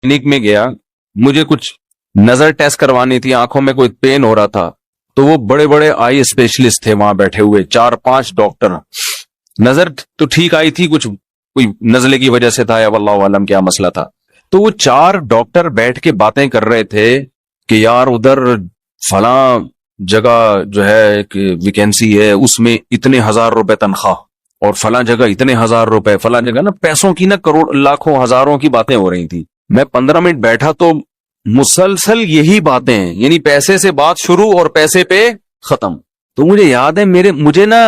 Clinic میں گیا, مجھے کچھ نظر ٹیسٹ کوانی تھی, آنکھوں میں کوئی پین ہو رہا تھا, تو وہ بڑے بڑے آئی اسپیشلسٹ تھے وہاں بیٹھے ہوئے, 4-5 ڈاکٹر. نظر تو ٹھیک آئی تھی, کچھ کوئی نزلے کی وجہ سے تھا یا واللہ عالم کیا مسئلہ تھا. تو وہ 4 ڈاکٹر بیٹھ کے باتیں کر رہے تھے کہ یار ادھر فلاں جگہ جو ہے ایک ویکینسی ہے, اس میں اتنے ہزار روپے تنخواہ, اور فلاں جگہ اتنے ہزار روپے, فلاں جگہ نا پیسوں کی نا کروڑ لاکھوں ہزاروں کی باتیں ہو رہی تھی. میں 15 منٹ بیٹھا تو مسلسل یہی باتیں, یعنی پیسے سے بات شروع اور پیسے پہ ختم. تو مجھے یاد ہے مجھے نا,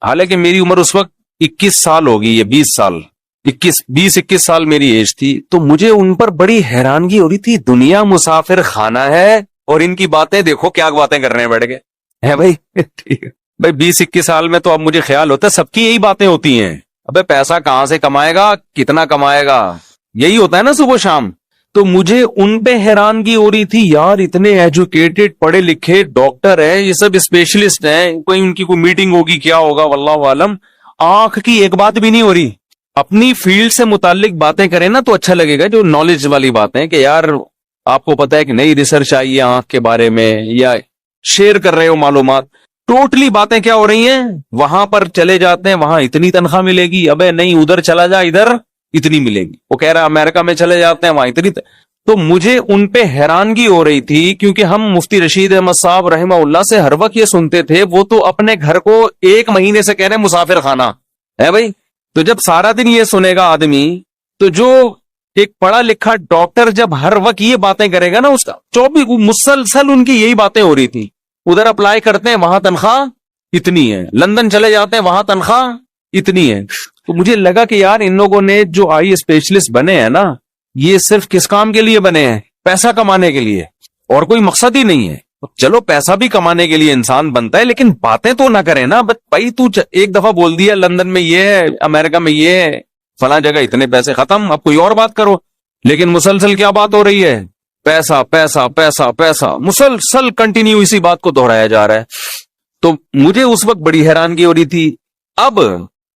حالانکہ میری عمر اس وقت 21 سال ہوگی, یہ 20 سال 20-21 سال میری ایج تھی, تو مجھے ان پر بڑی حیرانگی ہو رہی تھی. دنیا مسافر خانہ ہے اور ان کی باتیں دیکھو کیا باتیں کر رہے ہیں بیٹھ کے, ہے بھائی. ٹھیک ہے بھائی, 20-21 سال میں تو اب مجھے خیال ہوتا ہے سب کی یہی باتیں ہوتی ہیں, ابے پیسہ کہاں سے کمائے گا, کتنا کمائے گا, یہی ہوتا ہے نا صبح شام. تو مجھے ان پہ حیرانگی ہو رہی تھی, یار اتنے ایجوکیٹڈ پڑھے لکھے ڈاکٹر ہیں, یہ سب اسپیشلسٹ ہیں, کوئی ان کی کوئی میٹنگ ہوگی کیا ہوگا واللہ عالم, آنکھ کی ایک بات بھی نہیں ہو رہی. اپنی فیلڈ سے متعلق باتیں کریں نا تو اچھا لگے گا, جو نالج والی باتیں کہ یار آپ کو پتا ہے کہ نئی ریسرچ آئی ہے آنکھ کے بارے میں, یا شیئر کر رہے ہو معلومات. ٹوٹلی باتیں کیا ہو رہی ہیں, وہاں پر چلے جاتے ہیں وہاں اتنی تنخواہ ملے گی, ابے نہیں ادھر چلا جا ادھر اتنی ملے گی. وہ کہہ رہا امریکہ میں چلے جاتے ہیں وہاں اتنی. تو مجھے ان پہ حیرانگی ہو رہی تھی, کیونکہ ہم مفتی رشید احمد صاحب رحمہ اللہ سے ہر وقت یہ سنتے تھے, وہ تو اپنے گھر کو 1 مہینے سے کہہ رہے ہیں مسافر خانہ ہے بھائی. تو جب سارا دن یہ سنے گا آدمی, تو جو ایک پڑھا لکھا ڈاکٹر جب ہر وقت یہ باتیں کرے گا نا, اس کا 24 مسلسل ان کی یہی باتیں ہو رہی تھی. ادھر اپلائی کرتے ہیں وہاں تنخواہ اتنی ہے, لندن چلے جاتے ہیں وہاں تنخواہ اتنی ہے. تو مجھے لگا کہ یار ان لوگوں نے جو آئی اسپیشلسٹ بنے ہیں نا, یہ صرف کس کام کے لیے بنے ہیں, پیسہ کمانے کے لیے, اور کوئی مقصد ہی نہیں ہے. چلو پیسہ بھی کمانے کے لیے انسان بنتا ہے, لیکن باتیں تو نہ کرے نا. بھائی تو ایک دفعہ بول دیا لندن میں یہ ہے, امریکہ میں یہ ہے, فلاں جگہ اتنے پیسے, ختم. اب کوئی اور بات کرو. لیکن مسلسل کیا بات ہو رہی ہے, پیسہ پیسہ پیسہ پیسہ, مسلسل کنٹینیو اسی بات کو دہرایا جا رہا ہے. تو مجھے اس وقت بڑی حیرانگی ہو رہی تھی. اب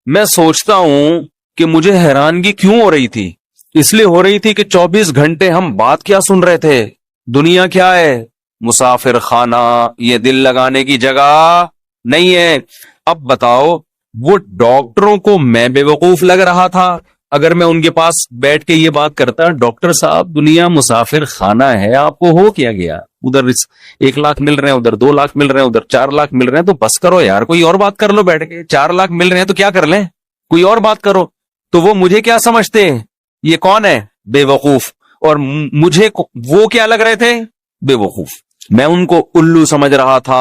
میں سوچتا ہوں کہ مجھے حیرانگی کیوں ہو رہی تھی. اس لیے ہو رہی تھی کہ 24 گھنٹے ہم بات کیا سن رہے تھے, دنیا کیا ہے, مسافر خانہ, یہ دل لگانے کی جگہ نہیں ہے. اب بتاؤ, وہ ڈاکٹروں کو میں بے وقوف لگ رہا تھا اگر میں ان کے پاس بیٹھ کے یہ بات کرتا, ڈاکٹر صاحب دنیا مسافر خانہ ہے, آپ کو ہو کیا گیا, ادھر 1 لاکھ مل رہے ہیں, ادھر 2 لاکھ مل رہے ہیں, ادھر 4 لاکھ مل رہے ہیں, تو بس کرو یار, کوئی اور بات کر لو بیٹھ کے. 4 لاکھ مل رہے ہیں تو کیا کر لیں, کوئی اور بات کرو. تو وہ مجھے کیا سمجھتے ہیں, یہ کون ہے, بے وقوف, اور مجھے وہ کیا لگ رہے تھے, بے وقوف. میں ان کو الو سمجھ رہا تھا,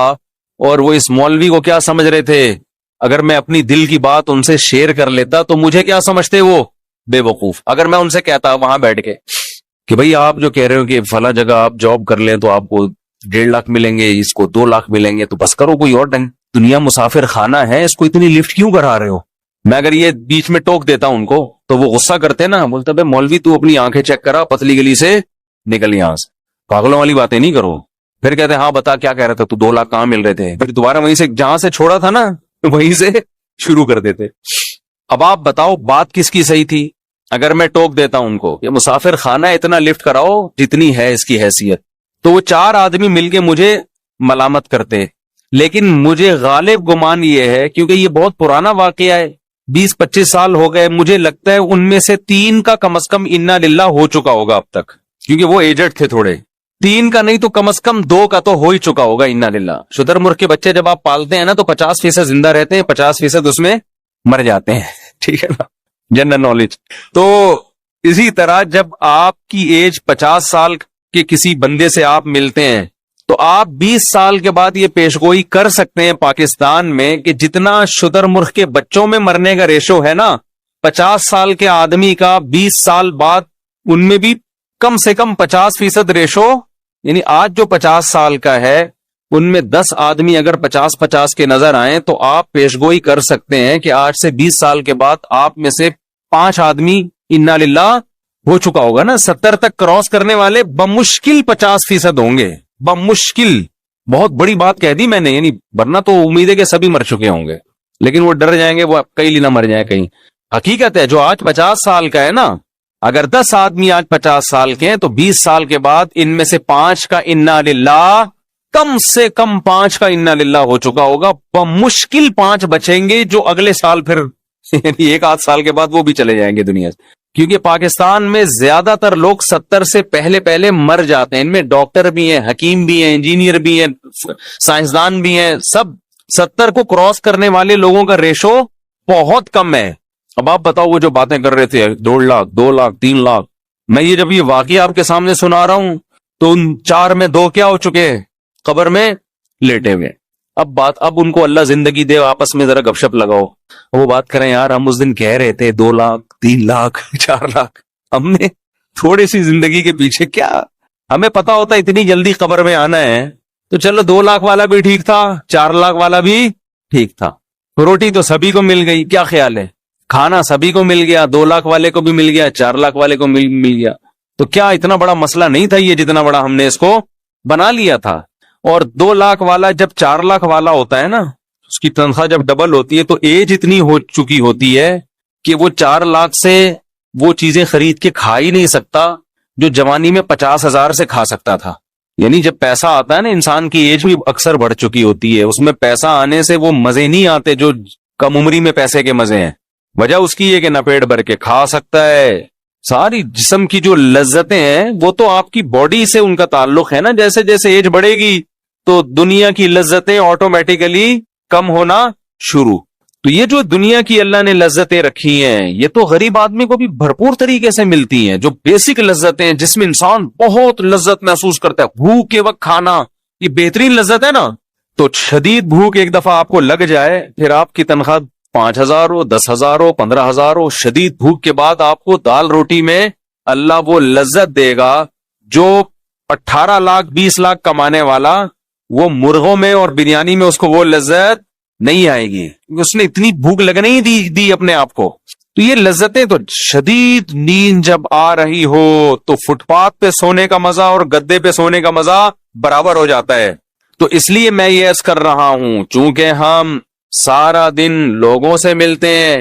اور وہ اس مولوی کو کیا سمجھ رہے تھے, اگر میں اپنی دل کی بات ان سے شیئر کر لیتا تو مجھے کیا سمجھتے, وہ بے وقوف. اگر میں ان سے کہتا وہاں بیٹھ کے کہ بھئی آپ جو کہہ رہے ہو کہ فلاں جگہ آپ جاب کر لیں تو آپ کو 1.5 لاکھ ملیں گے, اس کو 2 لاکھ ملیں گے, تو بس کرو, کوئی اور ڈنگ, دنیا مسافر خانہ ہے, اس کو اتنی لفٹ کیوں کرا رہے ہو. میں اگر یہ بیچ میں ٹوک دیتا ان کو تو وہ غصہ کرتے نا, بولتا بھائی مولوی تو اپنی آنکھیں چیک کرا, پتلی گلی سے نکل یہاں سے, پاگلوں والی باتیں نہیں کرو. پھر کہتے ہیں ہاں بتا کیا کہہ رہا تھا تو, 2 لاکھ کہاں مل رہے تھے, پھر دوبارہ وہیں سے جہاں سے چھوڑا تھا نا وہیں سے شروع کر دیتے. اب آپ بتاؤ بات کس کی صحیح تھی. اگر میں ٹوک دیتا ہوں ان کو کہ مسافر خانہ اتنا لفٹ کراؤ جتنی ہے اس کی حیثیت, تو وہ 4 آدمی مل کے مجھے ملامت کرتے. لیکن مجھے غالب گمان یہ ہے, کیونکہ یہ بہت پرانا واقعہ ہے, 20-25 سال ہو گئے, مجھے لگتا ہے ان میں سے 3 کا کم از کم انا للہ ہو چکا ہوگا اب تک, کیونکہ وہ ایجڈ تھے تھوڑے. 3 کا نہیں تو کم از کم 2 کا تو ہو ہی چکا ہوگا انا للہ. شدر مرغ کے بچے جب آپ پالتے ہیں نا تو 50% زندہ رہتے ہیں, 50% اس میں مر جاتے ہیں. ٹھیک ہے نا, جنرل نالج. تو اسی طرح جب آپ کی ایج 50 سال کے کسی بندے سے آپ ملتے ہیں تو آپ 20 سال کے بعد یہ پیشگوئی کر سکتے ہیں پاکستان میں کہ جتنا شتر مرغ کے بچوں میں مرنے کا ریشو ہے نا, 50 سال کے آدمی کا 20 سال بعد ان میں بھی کم سے کم 50% ریشو, یعنی آج جو 50 سال کا ہے ان میں 10 آدمی اگر 50-50 کے نظر آئیں تو آپ پیشگوئی کر سکتے ہیں کہ آج سے 20 سال کے بعد آپ میں سے 5 آدمی انا للہ ہو چکا ہوگا نا. 70 تک کراس کرنے والے بمشکل 50% ہوں گے, بمشکل. بہت بڑی بات کہہ دی میں نے, یعنی ورنہ تو امید ہے کہ سبھی مر چکے ہوں گے, لیکن وہ ڈر جائیں گے, وہ کئی لینا مر جائیں کہیں. حقیقت ہے جو آج 50 سال کا ہے نا اگر 10 آدمی آج 50 سال کے ہیں تو 20 سال کے بعد ان میں سے 5 کا انا للہ، کم سے کم 5 کا انا للہ ہو چکا ہوگا، بمشکل 5 بچیں گے جو اگلے سال پھر یعنی 1 آدھ سال کے بعد وہ بھی چلے جائیں گے دنیا سے. کیونکہ پاکستان میں زیادہ تر لوگ 70 سے پہلے مر جاتے ہیں. ان میں ڈاکٹر بھی ہیں، حکیم بھی ہیں، انجینئر بھی ہیں، سائنسدان بھی ہیں، سب 70 کو کراس کرنے والے لوگوں کا ریشو بہت کم ہے. اب آپ بتاؤ وہ جو باتیں کر رہے تھے 1.5 لاکھ 2 لاکھ 3 لاکھ، میں یہ جب یہ واقعہ آپ کے سامنے سنا رہا ہوں تو ان 4 میں 2 کیا ہو چکے، قبر میں لیٹے ہوئے. اب ان کو اللہ زندگی دے، آپس میں ذرا گپ شپ لگاؤ، وہ بات کریں یار ہم اس دن کہہ رہے تھے 2 لاکھ 3 لاکھ 4 لاکھ، ہم نے تھوڑی سی زندگی کے پیچھے کیا، ہمیں پتا ہوتا اتنی جلدی قبر میں آنا ہے تو چلو 2 لاکھ والا بھی ٹھیک تھا، 4 لاکھ والا بھی ٹھیک تھا. روٹی تو سبھی کو مل گئی، کیا خیال ہے، کھانا سبھی کو مل گیا، 2 لاکھ والے کو بھی مل گیا، 4 لاکھ والے کو مل گیا، تو کیا اتنا بڑا مسئلہ نہیں تھا یہ جتنا بڑا ہم نے اس کو بنا لیا تھا. اور 2 لاکھ والا جب 4 لاکھ والا ہوتا ہے نا، اس کی تنخواہ جب ڈبل ہوتی ہے تو ایج اتنی ہو چکی ہوتی ہے کہ وہ 4 لاکھ سے وہ چیزیں خرید کے کھا ہی نہیں سکتا جو جوانی میں 50,000 سے کھا سکتا تھا. یعنی جب پیسہ آتا ہے نا، انسان کی ایج بھی اکثر بڑھ چکی ہوتی ہے، اس میں پیسہ آنے سے وہ مزے نہیں آتے جو کم عمری میں پیسے کے مزے ہیں. وجہ اس کی ہے کہ نہ پیٹ بھر کے کھا سکتا ہے، ساری جسم کی جو لذتیں ہیں وہ تو آپ کی باڈی سے ان کا تعلق ہے نا. جیسے جیسے ایج بڑھے گی تو دنیا کی لذتیں آٹومیٹیکلی کم ہونا شروع. تو یہ جو دنیا کی اللہ نے لذتیں رکھی ہیں یہ تو غریب آدمی کو بھی بھرپور طریقے سے ملتی ہیں، جو بیسک لذتیں جس میں انسان بہت لذت محسوس کرتا ہے. بھوک کے وقت کھانا یہ بہترین لذت ہے نا. تو شدید بھوک ایک دفعہ آپ کو لگ جائے، پھر آپ کی تنخواہ 5,000 ہو، 10,000 ہو، 15,000 ہو، شدید بھوک کے بعد آپ کو دال روٹی میں اللہ وہ لذت دے گا جو 18 لاکھ 20 لاکھ کمانے والا وہ مرغوں میں اور بریانی میں اس کو وہ لذت نہیں آئے گی، اس نے اتنی بھوک لگنے ہی دی اپنے آپ کو. تو یہ لذتیں تو شدید نیند جب آ رہی ہو تو فٹ پاتھ پہ سونے کا مزہ اور گدے پہ سونے کا مزہ برابر ہو جاتا ہے. تو اس لیے میں یہ عرض کر رہا ہوں، چونکہ ہم سارا دن لوگوں سے ملتے ہیں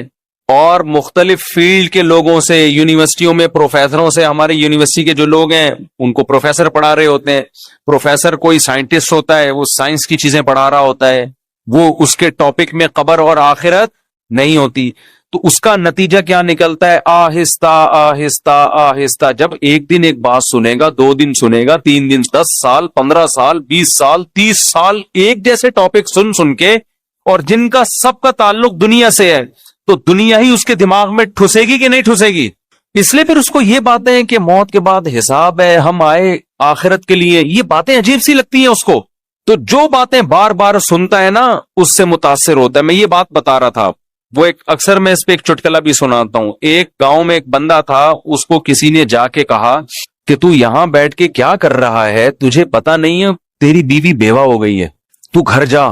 اور مختلف فیلڈ کے لوگوں سے، یونیورسٹیوں میں پروفیسروں سے، ہمارے یونیورسٹی کے جو لوگ ہیں ان کو پروفیسر پڑھا رہے ہوتے ہیں. پروفیسر کوئی سائنٹسٹ ہوتا ہے، وہ سائنس کی چیزیں پڑھا رہا ہوتا ہے، وہ اس کے ٹاپک میں قبر اور آخرت نہیں ہوتی. تو اس کا نتیجہ کیا نکلتا ہے، آہستہ آہستہ آہستہ جب ایک دن ایک بات سنے گا، 2 دن سنے گا، 3 دن، 10 سال 15 سال 20 سال 30 سال ایک جیسے ٹاپک سن کے، اور جن کا سب کا تعلق دنیا سے ہے، تو دنیا ہی اس کے دماغ میں ٹھسے گی کہ نہیں ٹھسے گی. اس لیے پھر اس کو یہ باتیں ہیں کہ موت کے بعد حساب ہے، ہم آئے آخرت کے لیے، یہ باتیں عجیب سی لگتی ہیں اس کو. تو جو باتیں بار بار سنتا ہے نا اس سے متاثر ہوتا ہے. میں یہ بات بتا رہا تھا، وہ اکثر میں اس پہ ایک چٹکلا بھی سناتا ہوں. ایک گاؤں میں ایک بندہ تھا، اس کو کسی نے جا کے کہا کہ تو یہاں بیٹھ کے کیا کر رہا ہے، تجھے پتا نہیں ہے تیری بیوی بیوہ ہو گئی ہے، تو گھر جا.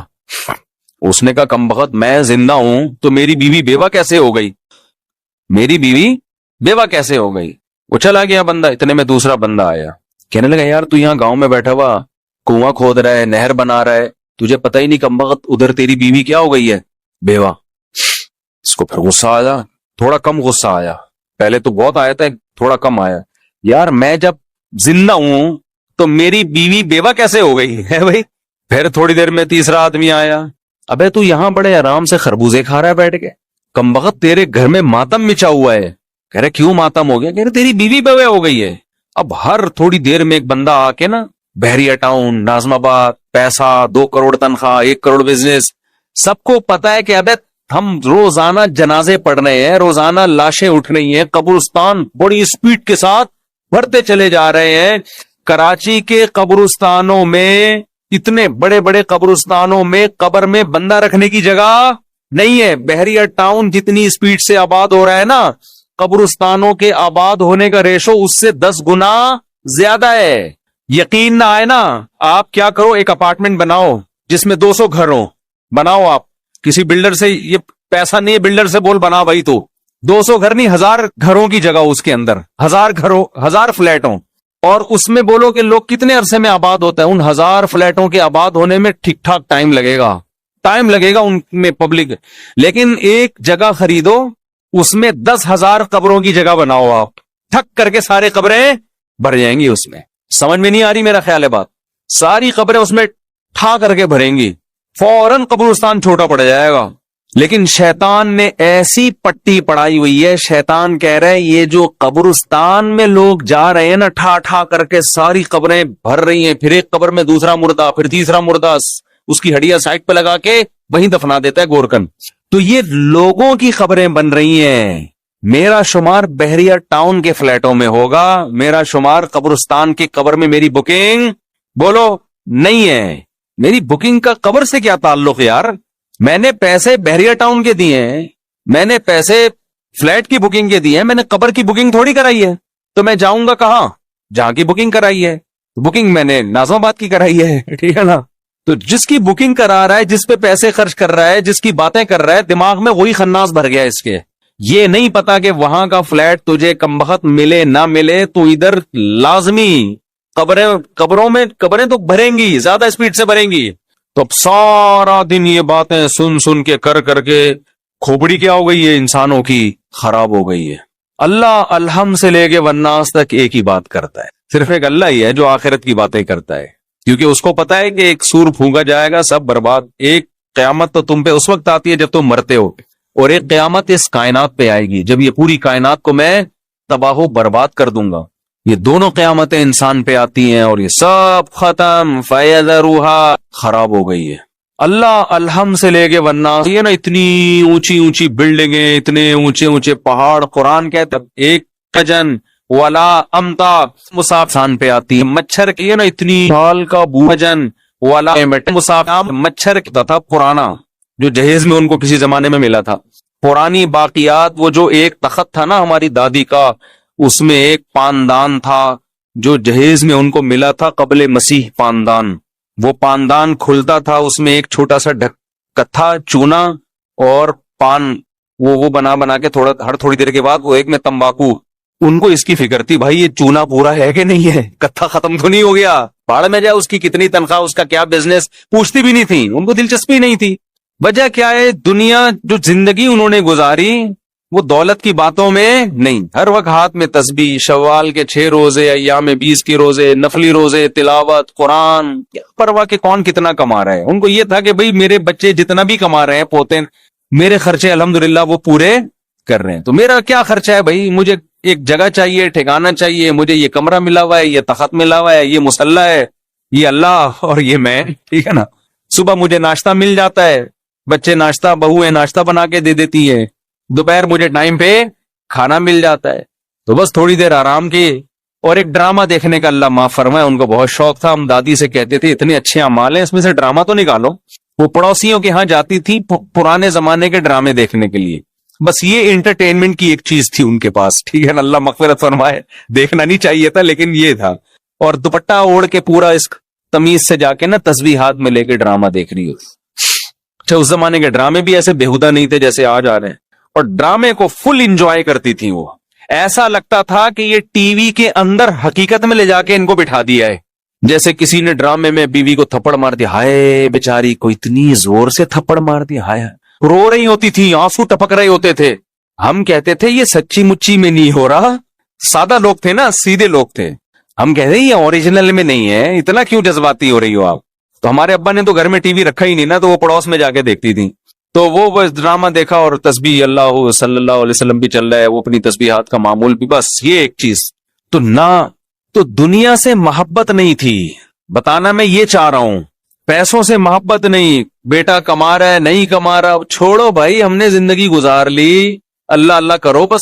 اس نے کہا کمبخت میں زندہ ہوں تو میری بیوی بیوہ کیسے ہو گئی، میری بیوی بیوہ کیسے ہو گئی. وہ چلا گیا بندہ. اتنے میں دوسرا بندہ آیا، کہنے لگا یار تو یہاں گاؤں میں بیٹھا ہوا کنواں کھود رہا ہے، نہر بنا رہا ہے، تجھے پتہ ہی نہیں کمبخت ادھر تیری بیوی کیا ہو گئی ہے، بیوہ. اس کو پھر غصہ آیا، تھوڑا کم غصہ آیا، پہلے تو بہت آیا تھا، تھوڑا کم آیا. یار میں جب زندہ ہوں تو میری بیوی بیوہ کیسے ہو گئی ہے بھائی. پھر تھوڑی دیر میں تیسرا آدمی آیا، ابے تو یہاں بڑے آرام سے خربوزے کھا رہا ہے بیٹھ کے، کمبخت تیرے گھر میں ماتم مچا ہوا ہے. کہہ رہے کیوں ماتم ہو گیا، کہہ رہے تیری بیوی بیوہ ہو گئی ہے. اب ہر تھوڑی دیر میں ایک بندہ آ کے نا، بحریہ ٹاؤن، ناظم آباد، پیسہ، 2 کروڑ تنخواہ، 1 کروڑ بزنس، سب کو پتا ہے کہ ابے ہم روزانہ جنازے پڑھ رہے ہیں، روزانہ لاشیں اٹھ رہی ہیں، قبرستان بڑی سپیڈ کے ساتھ بھرتے چلے جا رہے ہیں. کراچی کے قبرستانوں میں، اتنے بڑے بڑے قبرستانوں میں قبر میں بندہ رکھنے کی جگہ نہیں ہے. بحریہ ٹاؤن جتنی سپیڈ سے آباد ہو رہا ہے نا، قبرستانوں کے آباد ہونے کا ریشو اس سے 10 گنا زیادہ ہے. یقین نہ آئے نا، آپ کیا کرو، ایک اپارٹمنٹ بناؤ جس میں 200 گھر ہوں، بناؤ. آپ کسی بلڈر سے، یہ پیسہ نہیں ہے بلڈر سے بول بنا بھائی، تو 200 گھر نہیں، 1000 گھروں کی جگہ اس کے اندر، 1000 گھروں، 1000 فلیٹ ہوں، اور اس میں بولو کہ لوگ کتنے عرصے میں آباد ہوتا ہے. ان 1000 فلیٹوں کے آباد ہونے میں ٹھیک ٹھاک ٹائم لگے گا ان میں پبلک. لیکن ایک جگہ خریدو، اس میں 10,000 قبروں کی جگہ بناؤ آپ، ٹھک کر کے سارے قبریں بھر جائیں گی اس میں. سمجھ میں نہیں آ رہی میرا خیال ہے بات؟ ساری قبریں اس میں ٹھا کر کے بھریں گی, فوراً قبرستان چھوٹا پڑ جائے گا. لیکن شیطان نے ایسی پٹی پڑائی ہوئی ہے, شیطان کہہ رہے یہ جو قبرستان میں لوگ جا رہے ہیں نا, ٹھا ٹھا کر کے ساری قبریں بھر رہی ہیں, پھر ایک قبر میں دوسرا مردہ, پھر تیسرا مردہ, اس کی ہڈیاں سائڈ پہ لگا کے وہیں دفنا دیتا ہے گورکن. تو یہ لوگوں کی قبریں بن رہی ہیں. میرا شمار بحریہ ٹاؤن کے فلیٹوں میں ہوگا, میرا شمار قبرستان کی قبر میں میری بکنگ بولو نہیں ہے. میری بکنگ کا قبر سے کیا تعلق یار؟ میں نے پیسے بحریہ ٹاؤن کے دیے ہیں, میں نے پیسے فلیٹ کی بکنگ کے دیے ہیں, میں نے قبر کی بکنگ تھوڑی کرائی ہے. تو میں جاؤں گا کہاں؟ جہاں کی بکنگ کرائی ہے. بکنگ میں نے ناظم آباد کی کرائی ہے, ٹھیک ہے نا. تو جس کی بکنگ کرا رہا ہے, جس پہ پیسے خرچ کر رہا ہے, جس کی باتیں کر رہا ہے, دماغ میں وہی خناس بھر گیا اس کے. یہ نہیں پتا کہ وہاں کا فلیٹ تجھے کمبخت ملے نہ ملے, تو ادھر لازمی قبروں میں قبریں تو بھریں گی, زیادہ اسپیڈ سے بھریں گی. تو اب سارا دن یہ باتیں سن سن کے کر کے کھوپڑی کیا ہو گئی ہے انسانوں کی, خراب ہو گئی ہے. اللہ الحم سے لے کے والناس تک ایک ہی بات کرتا ہے, صرف ایک اللہ ہی ہے جو آخرت کی باتیں کرتا ہے, کیونکہ اس کو پتا ہے کہ ایک سور پھونکا جائے گا, سب برباد. ایک قیامت تو تم پہ اس وقت آتی ہے جب تم مرتے ہو, اور ایک قیامت اس کائنات پہ آئے گی جب یہ پوری کائنات کو میں تباہ و برباد کر دوں گا. یہ دونوں قیامتیں انسان پہ آتی ہیں اور یہ سب ختم, فَيَذَرُهَا خراب ہو گئی ہے. اللہ الحم سے لے کے والناس, یہ نا اتنی اونچی اونچی بلڈنگیں, اتنے اونچے اونچے پہاڑ, قرآن کہتا ہے ایک کجن ولا امتا مسافسان پہ آتی ہے. مچھر کی ہے نا اتنی سال کا بوجن ولا مسافر, مچھر کہتا تھا پرانا جو جہیز میں ان کو کسی زمانے میں ملا تھا, پرانی باقیات. وہ جو ایک تخت تھا نا ہماری دادی کا, اس میں ایک پاندان تھا جو جہیز میں ان کو ملا تھا قبل مسیح پاندان. وہ پاندان کھلتا تھا, اس میں ایک چھوٹا سا کتھا چونا اور پان وہ بنا کے ہر تھوڑی دیر کے بعد وہ ایک میں تمباکو. ان کو اس کی فکر تھی بھائی یہ چونا پورا ہے کہ نہیں ہے, کتھا ختم تو نہیں ہو گیا, باڑ میں جائے, اس کی کتنی تنخواہ, اس کا کیا بزنس, پوچھتی بھی نہیں تھی, ان کو دلچسپی نہیں تھی. وجہ کیا ہے؟ دنیا جو زندگی انہوں نے گزاری وہ دولت کی باتوں میں نہیں. ہر وقت ہاتھ میں تسبیح, شوال کے 6 روزے, ایام 20 کے روزے, نفلی روزے, تلاوت قرآن, کیا پرواہ کہ کون کتنا کما رہا ہے. ان کو یہ تھا کہ بھئی میرے بچے جتنا بھی کما رہے ہیں پوتے, میرے خرچے الحمدللہ وہ پورے کر رہے ہیں. تو میرا کیا خرچہ ہے بھائی؟ مجھے ایک جگہ چاہیے, ٹھکانہ چاہیے, مجھے یہ کمرہ ملا ہوا ہے, یہ تخت ملا ہوا ہے, یہ مصلی ہے, یہ اللہ اور یہ میں, ٹھیک ہے نا. صبح مجھے ناشتہ مل جاتا ہے, بچے ناشتہ, بہویں ناشتہ بنا کے دے دیتی ہے, دوپہر مجھے ٹائم پہ کھانا مل جاتا ہے. تو بس تھوڑی دیر آرام کی, اور ایک ڈرامہ دیکھنے کا اللہ معاف فرمائے ان کو بہت شوق تھا. ہم دادی سے کہتے تھے اتنے اچھے اعمال ہیں, اس میں سے ڈرامہ تو نکالو. وہ پڑوسیوں کے ہاں جاتی تھی پرانے زمانے کے ڈرامے دیکھنے کے لیے. بس یہ انٹرٹینمنٹ کی ایک چیز تھی ان کے پاس, ٹھیک ہے نا, اللہ مغفرت فرمائے. دیکھنا نہیں چاہیے تھا لیکن یہ تھا. اور دوپٹہ اوڑھ کے پورا اس تمیز سے جا کے نا تسبیح ہاتھ میں لے کے ڈرامہ دیکھ رہی ہو. اچھا, اس زمانے کے ڈرامے بھی ایسے بےہودہ نہیں تھے جیسے آج آ رہے ہیں, اور ڈرامے کو فل انجوائے کرتی تھی. وہ ایسا لگتا تھا کہ یہ ٹی وی کے اندر حقیقت میں لے جا کے ان کو بٹھا دیا ہے. جیسے کسی نے ڈرامے میں بیوی کو تھپڑ مار دیا, ہائے بیچاری کو اتنی زور سے تھپڑ مار دیا, ہائے, رو رہی ہوتی تھی, آنسو ٹپک رہے ہوتے تھے. ہم کہتے تھے یہ سچی مچی میں نہیں ہو رہا. سادہ لوگ تھے نا, سیدھے لوگ تھے. ہم کہتے ہیں یہ اوریجنل میں نہیں ہے, اتنا کیوں جذباتی ہو رہی ہو آپ. تو ہمارے ابا نے تو گھر میں ٹی وی رکھا ہی نہیں نا, تو وہ پڑوس میں جا کے دیکھتی تھی. تو وہ بس ڈرامہ دیکھا, اور تسبیح اللہ صلی اللہ علیہ وسلم بھی چل رہا ہے, وہ اپنی تسبیحات کا معمول بھی, بس یہ ایک چیز. تو نہ تو دنیا سے محبت نہیں تھی, بتانا میں یہ چاہ رہا ہوں. پیسوں سے محبت نہیں, بیٹا کما رہا ہے نہیں کما رہا, چھوڑو بھائی, ہم نے زندگی گزار لی, اللہ اللہ کرو, بس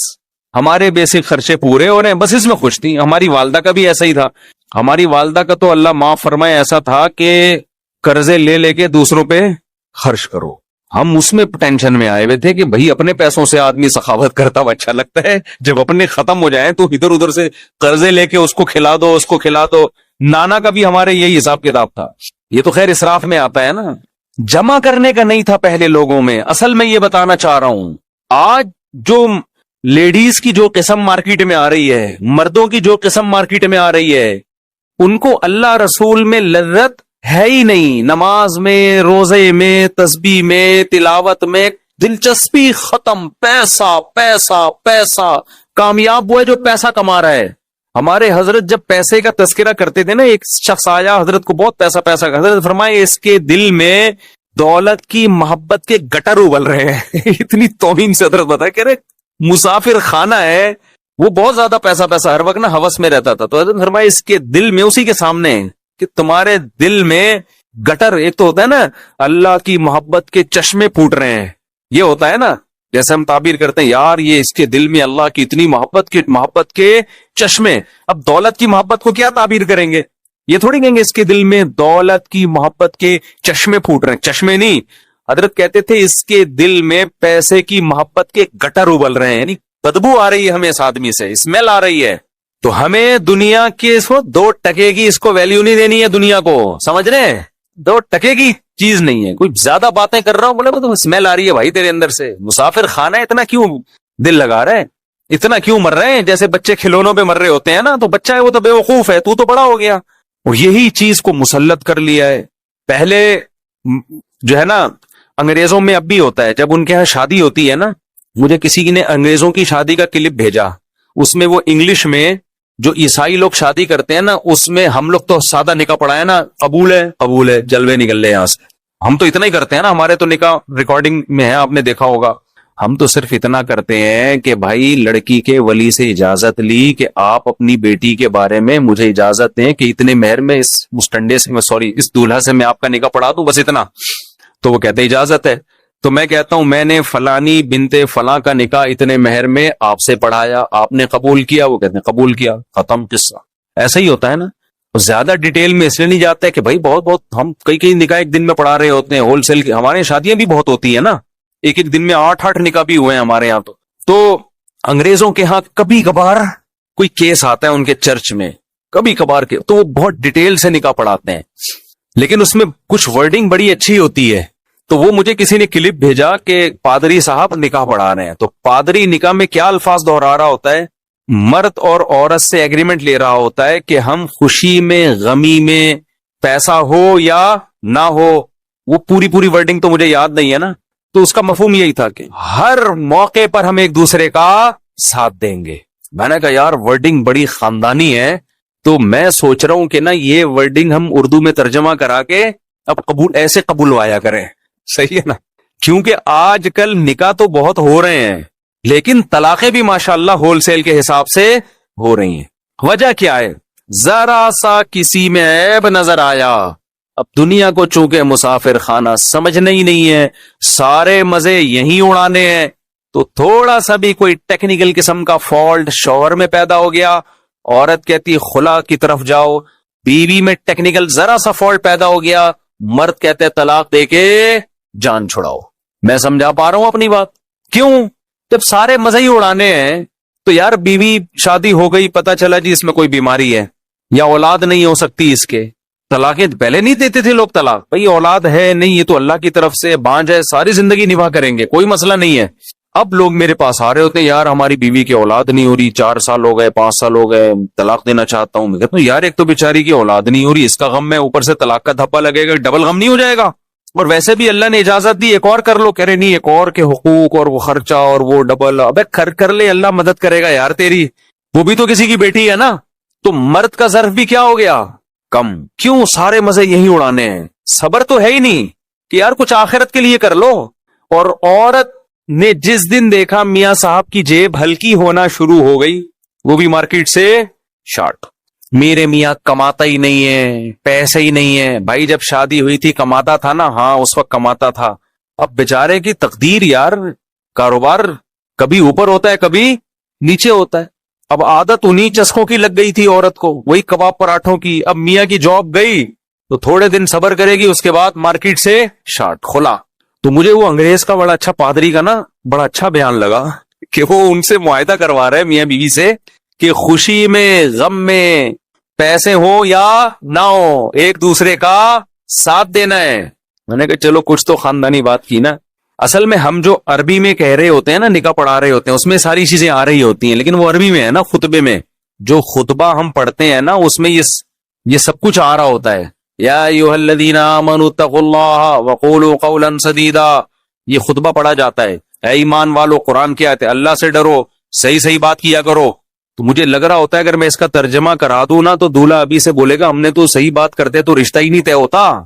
ہمارے بیسک خرچے پورے ہو رہے ہیں, بس اس میں خوش تھی. ہماری والدہ کا بھی ایسا ہی تھا. ہماری والدہ کا تو اللہ معاف فرمائے ایسا تھا کہ قرضے لے کے دوسروں پہ خرچ کرو. ہم اس میں ٹینشن میں آئے ہوئے تھے کہ بھائی اپنے پیسوں سے آدمی سخاوت کرتا ہوا اچھا لگتا ہے, جب اپنے ختم ہو جائیں تو ادھر ادھر سے قرضے لے کے اس کو کھلا دو, اس کو کھلا دو. نانا کا بھی ہمارے یہی حساب کتاب تھا. یہ تو خیر اسراف میں آتا ہے نا, جمع کرنے کا نہیں تھا پہلے لوگوں میں. اصل میں یہ بتانا چاہ رہا ہوں, آج جو لیڈیز کی جو قسم مارکیٹ میں آ رہی ہے, مردوں کی جو قسم مارکیٹ میں آ رہی ہے, ان کو اللہ رسول میں لذت ہے ہی نہیں. نماز میں, روزے میں, تسبیح میں, تلاوت میں دلچسپی ختم. پیسہ پیسہ پیسہ, کامیاب وہ ہے جو پیسہ کما رہا ہے. ہمارے حضرت جب پیسے کا تذکرہ کرتے تھے نا، ایک شخص آیا حضرت کو بہت پیسہ کا، حضرت فرمائے اس کے دل میں دولت کی محبت کے گٹر ابل رہے ہیں. اتنی توہین سے حضرت بتایا، کہہ رہے مسافر خانہ ہے، وہ بہت زیادہ پیسہ ہر وقت نا ہوس میں رہتا تھا. تو حضرت فرمائے اس کے دل میں، اسی کے سامنے کہ تمہارے دل میں گٹر، ایک تو ہوتا ہے نا اللہ کی محبت کے چشمے پھوٹ رہے ہیں، یہ ہوتا ہے نا، جیسے ہم تعبیر کرتے ہیں یار یہ اس کے دل میں اللہ کی اتنی محبت کے چشمے. اب دولت کی محبت کو کیا تعبیر کریں گے؟ یہ تھوڑی کہیں گے اس کے دل میں دولت کی محبت کے چشمے پھوٹ رہے ہیں. چشمے نہیں، حضرت کہتے تھے اس کے دل میں پیسے کی محبت کے گٹر ابل رہے ہیں، یعنی بدبو آ رہی ہے ہمیں اس آدمی سے، اسمیل آ رہی ہے. تو ہمیں دنیا کے 2 ٹکے کی اس کو ویلیو نہیں دینی ہے. دنیا کو سمجھ رہے ہیں 2 ٹکے کی چیز نہیں ہے. کوئی زیادہ باتیں کر رہا ہوں، بولے تو اسمیل آ رہی ہے بھائی تیرے اندر سے. مسافر خانہ اتنا کیوں دل لگا رہے ہیں، اتنا کیوں مر رہے ہیں؟ جیسے بچے کھلونوں پہ مر رہے ہوتے ہیں نا، تو بچہ ہے وہ تو بے وقوف ہے، تو بڑا ہو گیا. اور یہی چیز کو مسلط کر لیا ہے. پہلے جو ہے نا انگریزوں میں اب بھی ہوتا ہے، جب ان کے ہاں شادی ہوتی ہے نا، مجھے کسی نے انگریزوں کی شادی کا کلپ بھیجا، اس میں وہ انگلش میں جو عیسائی لوگ شادی کرتے ہیں نا، اس میں ہم لوگ تو سادہ نکاح پڑھا ہے نا، قبول ہے جلوے نکل لے یہاں سے. ہم تو اتنا ہی کرتے ہیں نا، ہمارے تو نکاح ریکارڈنگ میں ہے، آپ نے دیکھا ہوگا. ہم تو صرف اتنا کرتے ہیں کہ بھائی لڑکی کے ولی سے اجازت لی کہ آپ اپنی بیٹی کے بارے میں مجھے اجازت دیں کہ اتنے مہر میں اس مستنڈے سے، اس دولہا سے میں آپ کا نکاح پڑھا دوں، بس اتنا. تو وہ کہتے اجازت ہے. تو میں کہتا ہوں میں نے فلانی بنت فلاں کا نکاح اتنے مہر میں آپ سے پڑھایا، آپ نے قبول کیا؟ وہ کہتے ہیں قبول کیا، ختم قصہ. ایسا ہی ہوتا ہے نا. زیادہ ڈیٹیل میں اس لیے نہیں جاتا ہے کہ بھائی بہت ہم کئی نکاح ایک دن میں پڑھا رہے ہوتے ہیں، ہول سیل کی ہمارے شادیاں بھی بہت ہوتی ہیں نا، ایک دن میں 8 نکاح بھی ہوئے ہیں ہمارے یہاں. تو انگریزوں کے ہاں کبھی کبھار کوئی کیس آتا ہے ان کے چرچ میں، کبھی کبھار کے، تو وہ بہت ڈیٹیل سے نکاح پڑھاتے ہیں، لیکن اس میں کچھ ورڈنگ بڑی اچھی ہوتی ہے. تو وہ مجھے کسی نے کلپ بھیجا کہ پادری صاحب نکاح پڑھا رہے ہیں، تو پادری نکاح میں کیا الفاظ دہرا رہا ہوتا ہے؟ مرد اور عورت سے ایگریمنٹ لے رہا ہوتا ہے کہ ہم خوشی میں، غمی میں، پیسہ ہو یا نہ ہو، وہ پوری ورڈنگ تو مجھے یاد نہیں ہے نا. تو اس کا مفہوم یہی تھا کہ ہر موقع پر ہم ایک دوسرے کا ساتھ دیں گے. میں نے کہا یار ورڈنگ بڑی خاندانی ہے. تو میں سوچ رہا ہوں کہ نا یہ ورڈنگ ہم اردو میں ترجمہ کرا کے اب ایسے قبولوایا کریں. صحیح ہے نا؟ کیونکہ آج کل نکاح تو بہت ہو رہے ہیں، لیکن طلاقیں بھی ماشاءاللہ ہول سیل کے حساب سے ہو رہی ہیں. وجہ کیا ہے؟ ذرا سا کسی میں عیب نظر آیا. اب دنیا کو چونکہ مسافر خانہ سمجھنا ہی نہیں ہے، سارے مزے یہیں اڑانے ہیں، تو تھوڑا سا بھی کوئی ٹیکنیکل قسم کا فالٹ شوہر میں پیدا ہو گیا، عورت کہتی خلا کی طرف جاؤ، بیوی میں ٹیکنیکل ذرا سا فالٹ پیدا ہو گیا، مرد کہتے طلاق دے کے جان چھڑاؤ. میں سمجھا پا رہا ہوں اپنی بات؟ کیوں؟ جب سارے مزے ہی اڑانے ہیں تو یار بیوی شادی ہو گئی، پتا چلا جی اس میں کوئی بیماری ہے یا اولاد نہیں ہو سکتی اس کے، طلاقیں پہلے نہیں دیتے تھے لوگ طلاق، بھئی اولاد ہے نہیں، یہ تو اللہ کی طرف سے بانجھ ہے، ساری زندگی نبھا کریں گے، کوئی مسئلہ نہیں ہے. اب لوگ میرے پاس آ رہے ہوتے ہیں یار ہماری بیوی کی اولاد نہیں ہو رہی، 4 سال ہو گئے، 5 سال ہو گئے، طلاق دینا چاہتا ہوں. میں کہتا ہوں یار ایک تو بیچاری کی اولاد نہیں ہو رہی، اس کا غم ہے، اوپر سے طلاق کا دھبا لگے گا، ڈبل غم نہیں ہو جائے گا؟ اور ویسے بھی اللہ نے اجازت دی ایک اور کر لو، کہہ رہے نہیں ایک اور کے حقوق اور وہ خرچہ اور وہ ڈبل. ابے کر لے، اللہ مدد کرے گا یار تیری، وہ بھی تو کسی کی بیٹی ہے نا. تو مرد کا ظرف بھی کیا ہو گیا؟ کم. کیوں؟ سارے مزے یہی اڑانے ہیں، صبر تو ہے ہی نہیں کہ یار کچھ آخرت کے لیے کر لو. اور عورت نے جس دن دیکھا میاں صاحب کی جیب ہلکی ہونا شروع ہو گئی، وہ بھی مارکیٹ سے شارٹ، میرے میاں کماتا ہی نہیں ہے، پیسے ہی نہیں ہے. بھائی جب شادی ہوئی تھی کماتا تھا نا؟ ہاں اس وقت کماتا تھا. اب بیچارے کی تقدیر یار، کاروبار کبھی اوپر ہوتا ہے کبھی نیچے ہوتا ہے. اب عادت انہی چسکوں کی لگ گئی تھی عورت کو، وہی کباب پراٹھوں کی. اب میاں کی جاب گئی تو تھوڑے دن صبر کرے گی، اس کے بعد مارکیٹ سے شارٹ کھلا. تو مجھے وہ انگریز کا بڑا اچھا پادری کا نا بڑا اچھا بیان لگا کہ وہ ان سے معاہدہ کروا رہے میاں بیوی سے کہ خوشی میں، غم میں، پیسے ہو یا نہ ہو، ایک دوسرے کا ساتھ دینا ہے. میں نے کہا چلو کچھ تو خاندانی بات کی نا. اصل میں ہم جو عربی میں کہہ رہے ہوتے ہیں نا، نکاح پڑھا رہے ہوتے ہیں، اس میں ساری چیزیں آ رہی ہوتی ہیں، لیکن وہ عربی میں ہے نا. خطبے میں جو خطبہ ہم پڑھتے ہیں نا، اس میں یہ سب کچھ آ رہا ہوتا ہے. یا ایھا الذین آمنوا اتقوا اللہ وقولوا قولا سدیدا، یہ خطبہ پڑھا جاتا ہے. اے ایمان والو، قرآن کی آیت ہے، اللہ سے ڈرو، صحیح صحیح بات کیا کرو. تو مجھے لگ رہا ہوتا ہے اگر میں اس کا ترجمہ کرا دوں نا تو دولہا ابھی سے بولے گا ہم نے تو صحیح بات کرتے تو رشتہ ہی نہیں طے ہوتا.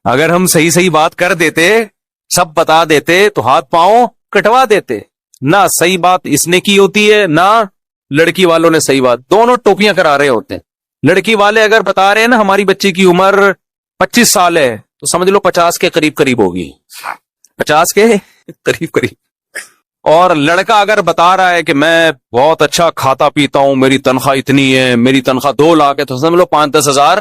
اگر ہم صحیح صحیح بات کر دیتے سب بتا دیتے تو ہاتھ پاؤں کٹوا دیتے. نہ صحیح بات اس نے کی ہوتی ہے نہ لڑکی والوں نے صحیح بات, دونوں ٹوپیاں کرا رہے ہوتے ہیں. لڑکی والے اگر بتا رہے ہیں نا ہماری بچی کی عمر 25 سال ہے تو سمجھ لو 50 کے قریب قریب ہوگی, 50 کے قریب قریب. اور لڑکا اگر بتا رہا ہے کہ میں بہت اچھا کھاتا پیتا ہوں, میری تنخواہ اتنی ہے, میری تنخواہ 2 لاکھ ہے, تو سمجھ لو 5-10 ہزار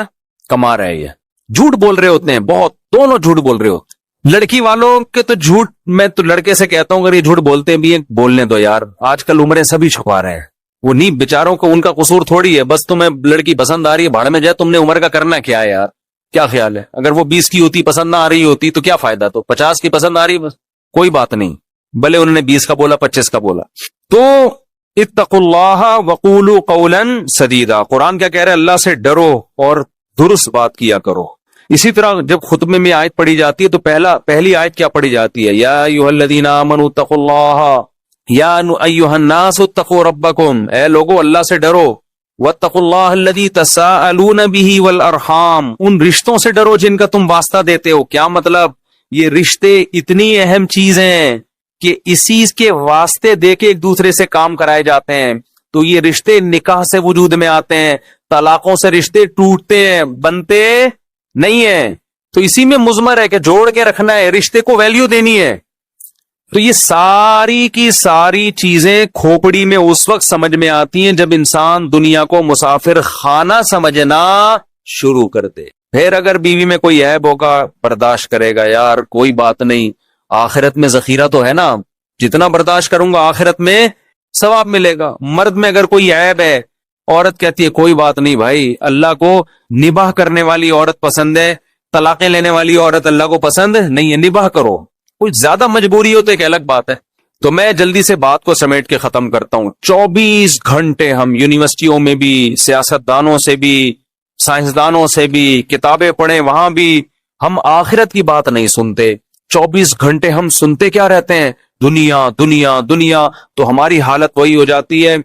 کما رہے ہیں. جھوٹ بول رہے ہوتے ہیں بہت, دونوں جھوٹ بول رہے ہوتے. لڑکی والوں کے تو جھوٹ, میں تو لڑکے سے کہتا ہوں اگر یہ جھوٹ بولتے بھی ہیں بولنے دو یار, آج کل عمریں سبھی چھپا رہے ہیں. وہ نہیں بیچاروں کو ان کا قصور تھوڑی ہے, بس تمہیں لڑکی پسند آ رہی ہے بھاڑ میں جائے, تم نے عمر کا کرنا کیا ہے یار, کیا خیال ہے؟ اگر وہ 20 کی ہوتی پسند نہ آ رہی ہوتی تو کیا فائدہ, تو 50 کی پسند آ رہی بس کوئی بات نہیں, بھلے انہوں نے 20 کا بولا 25 کا بولا. تو اتقوا اللہ وقولوا قولا سدیدا, قرآن کیا کہہ رہا ہے, اللہ سے ڈرو اور درست بات کیا کرو. اسی طرح جب خطبے میں آیت پڑھی جاتی ہے تو پہلی آیت کیا پڑھی جاتی ہے, یا ایھا الذین آمنوا اتقوا اللہ یا ایھا الناس اتقوا ربکم, اے لوگو اللہ سے ڈرو, واتقوا اللہ الذی تساءلون بہ والارحام, ان رشتوں سے ڈرو جن کا تم واسطہ دیتے ہو. کیا مطلب, یہ رشتے اتنی اہم چیز ہیں کہ اسی کے واسطے دے کے ایک دوسرے سے کام کرائے جاتے ہیں. تو یہ رشتے نکاح سے وجود میں آتے ہیں, طلاقوں سے رشتے ٹوٹتے ہیں, بنتے نہیں ہے. تو اسی میں مضمر ہے کہ جوڑ کے رکھنا ہے, رشتے کو ویلیو دینی ہے. تو یہ ساری کی ساری چیزیں کھوپڑی میں اس وقت سمجھ میں آتی ہیں جب انسان دنیا کو مسافر خانہ سمجھنا شروع کر دے. پھر اگر بیوی میں کوئی عیب ہوگا برداشت کرے گا, یار کوئی بات نہیں, آخرت میں ذخیرہ تو ہے نا, جتنا برداشت کروں گا آخرت میں ثواب ملے گا. مرد میں اگر کوئی عیب ہے, عورت کہتی ہے کوئی بات نہیں بھائی, اللہ کو نباہ کرنے والی عورت پسند ہے, طلاقیں لینے والی عورت اللہ کو پسند نہیں ہے, نباہ کرو. کچھ زیادہ مجبوری ہو تو ایک الگ بات ہے. تو میں جلدی سے بات کو سمیٹ کے ختم کرتا ہوں. 24 گھنٹے ہم یونیورسٹیوں میں بھی, سیاستدانوں سے بھی, سائنسدانوں سے بھی کتابیں پڑھیں, وہاں بھی ہم آخرت کی بات نہیں سنتے. 24 گھنٹے ہم سنتے کیا رہتے ہیں, دنیا دنیا دنیا. تو ہماری حالت وہی ہو جاتی ہے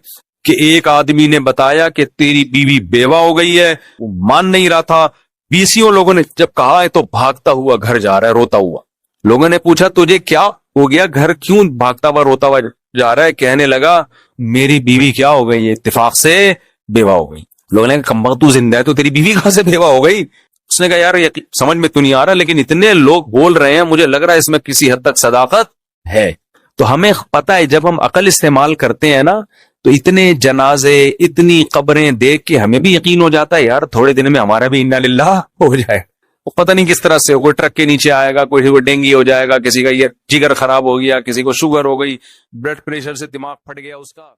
کہ ایک آدمی نے بتایا کہ تیری بیوی بیوہ ہو گئی ہے, وہ مان نہیں رہا تھا. 20 لوگوں نے جب کہا ہے تو بھاگتا ہوا گھر جا رہا ہے روتا ہوا. لوگوں نے پوچھا تجھے کیا ہو گیا, گھر کیوں بھاگتا ہوا روتا ہوا جا رہا ہے؟ کہنے لگا میری بیوی کیا ہو گئی, اتفاق سے بیوہ ہو گئی. لوگوں نے کہا کمبخت تو زندہ ہے تو تیری بیوی کہاں سے بیوہ ہو گئی؟ اس نے کہا یار سمجھ میں تو نہیں آ رہا, لیکن اتنے لوگ بول رہے ہیں, مجھے لگ رہا ہے اس میں کسی حد تک صداقت ہے. تو ہمیں پتہ ہے جب ہم عقل استعمال کرتے ہیں نا تو اتنے جنازے, اتنی قبریں دیکھ کے ہمیں بھی یقین ہو جاتا ہے یار تھوڑے دن میں ہمارا بھی انا للہ ہو جائے. وہ پتہ نہیں کس طرح سے, کوئی ٹرک کے نیچے آئے گا, کوئی کو ڈینگی ہو جائے گا, کسی کا یہ جگر خراب ہو گیا, کسی کو شوگر ہو گئی, بلڈ پریشر سے دماغ پھٹ گیا اس کا.